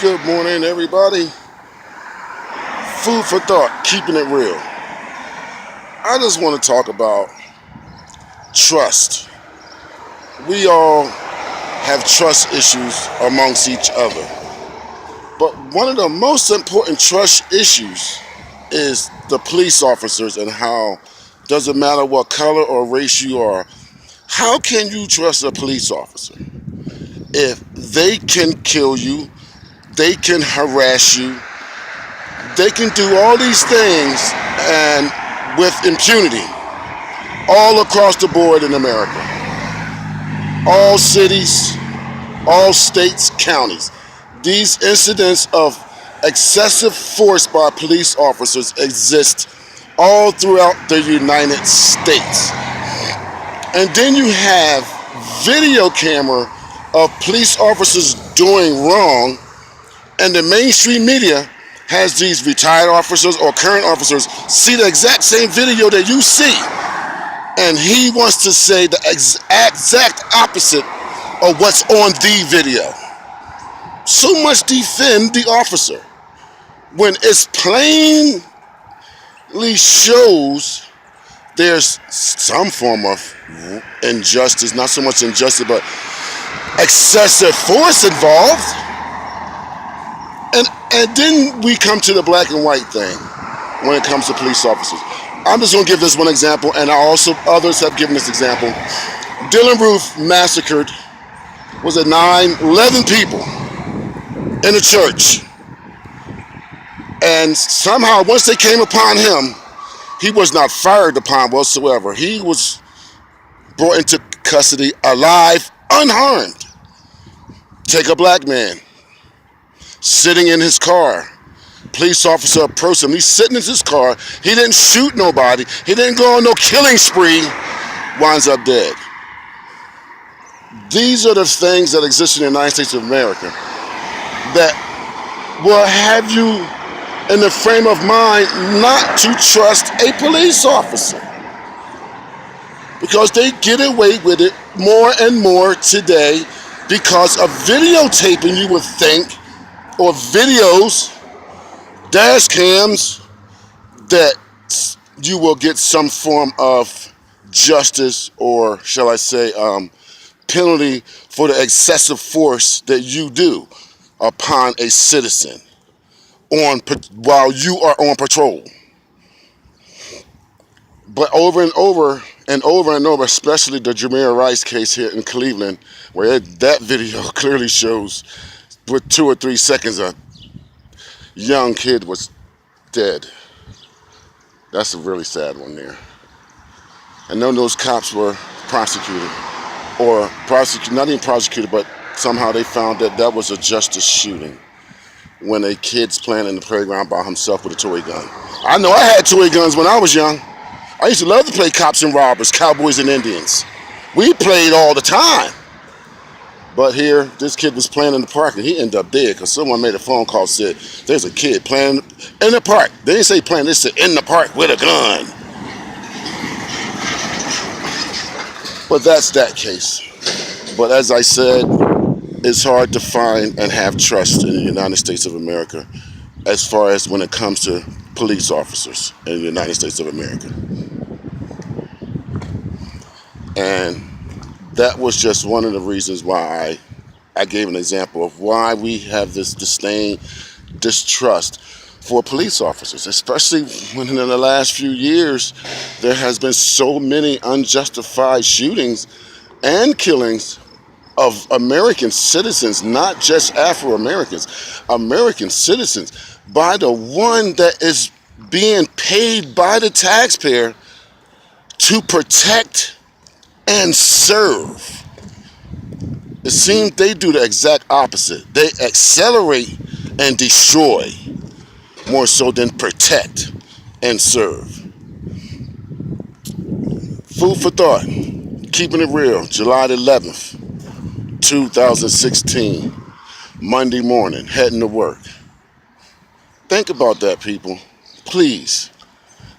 Good morning, everybody. Food for thought, keeping it real. I just want to talk about trust. We all have trust issues amongst each other. But one of the most important trust issues is the police officers and how, doesn't matter what color or race you are, how can you trust a police officer? If they can kill you, they can harass you, they can do all these things and with impunity all across the board in America. All cities, all states, counties. These incidents of excessive force by police officers exist all throughout the United States. And then you have video camera of police officers doing wrong, and the mainstream media has these retired officers or current officers see the exact same video that you see, and he wants to say the exact opposite of what's on the video. So much defend the officer when it's plainly shows there's some form of injustice, not so much injustice, but excessive force involved. And then we come to the black and white thing when it comes to police officers. I'm just going to give this one example, and others have given this example. Dylann Roof massacred, 11 people in a church. And somehow, once they came upon him, he was not fired upon whatsoever. He was brought into custody alive, unharmed. Take a black man sitting in his car. Police officer approached him. He's sitting in his car. He didn't shoot nobody. He didn't go on no killing spree. Winds up dead. These are the things that exist in the United States of America that will have you in the frame of mind not to trust a police officer, because they get away with it more and more today because of videotaping, you would think, or videos, dash cams, that you will get some form of justice, or shall I say penalty for the excessive force that you do upon a citizen while you are on patrol. But over and over and over and over, especially the Jameer Rice case here in Cleveland, where that video clearly shows with 2 or 3 seconds a young kid was dead. That's a really sad one there. And none of those cops were prosecuted, not even prosecuted, but somehow they found that that was a justice shooting when a kid's playing in the playground by himself with a toy gun. I know I had toy guns when I was young. I used to love to play cops and robbers, cowboys and Indians. We played all the time. But here, this kid was playing in the park and he ended up dead because someone made a phone call, said, there's a kid playing in the park. They didn't say playing, they said in the park with a gun. But that's that case. But as I said, it's hard to find and have trust in the United States of America as far as when it comes to police officers in the United States of America. And that was just one of the reasons why I gave an example of why we have this disdain, distrust for police officers, especially when in the last few years there has been so many unjustified shootings and killings of American citizens, not just Afro-Americans, American citizens, by the one that is being paid by the taxpayer to protect and serve. It seems they do the exact opposite. They accelerate and destroy more so than protect and serve. Food for thought, keeping it real, July 11th, 2016, Monday morning, heading to work. Think about that, people, please.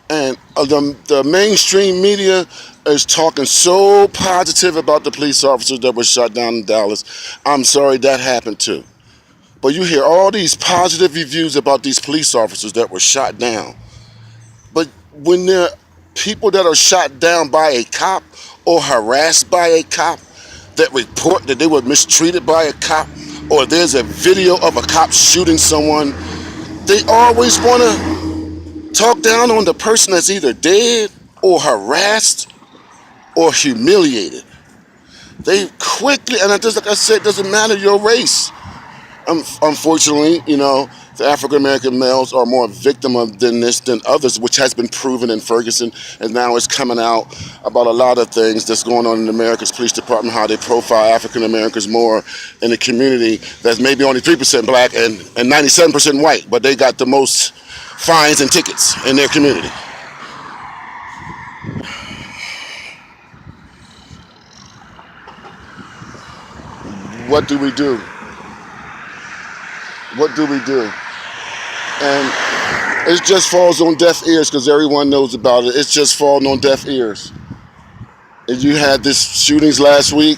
And the mainstream media is talking so positive about the police officers that were shot down in Dallas. I'm sorry, that happened too. But you hear all these positive reviews about these police officers that were shot down. But when there are people that are shot down by a cop or harassed by a cop that report that they were mistreated by a cop, or there's a video of a cop shooting someone, they always want to talk down on the person that's either dead or harassed or humiliated. They quickly, and just like I said, it doesn't matter your race. Unfortunately, the African American males are more victim of this than others, which has been proven in Ferguson, and now it's coming out about a lot of things that's going on in America's police department, how they profile African Americans more in a community that's maybe only 3% black and 97% white, but they got the most fines and tickets in their community. What do we do? What do we do? And it just falls on deaf ears because everyone knows about it. It's just falling on deaf ears. And you had this shootings last week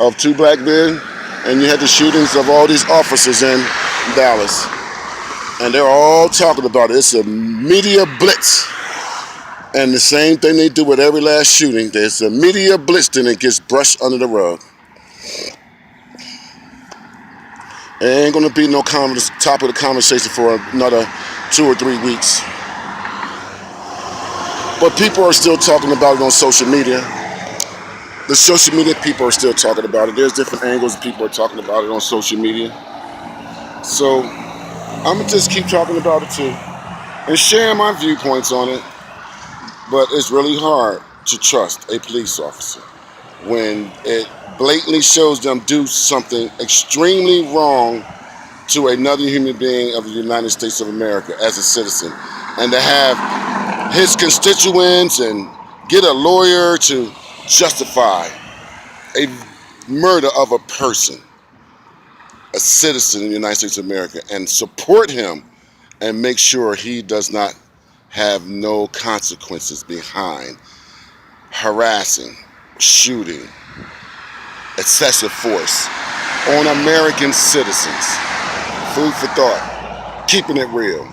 of 2 black men, and you had the shootings of all these officers in Dallas. And they're all talking about it. It's a media blitz. And the same thing they do with every last shooting. There's a media blitz, and it gets brushed under the rug. It ain't gonna be no topic of the conversation for another 2 or 3 weeks. But people are still talking about it on social media. The social media people are still talking about it. There's different angles people are talking about it on social media. So I'm gonna just keep talking about it too and sharing my viewpoints on it. But it's really hard to trust a police officer when it blatantly shows them do something extremely wrong to another human being of the United States of America as a citizen, and to have his constituents and get a lawyer to justify a murder of a person, a citizen in the United States of America, and support him and make sure he does not have no consequences behind harassing, shooting, excessive force on American citizens. Food for thought. Keeping it real.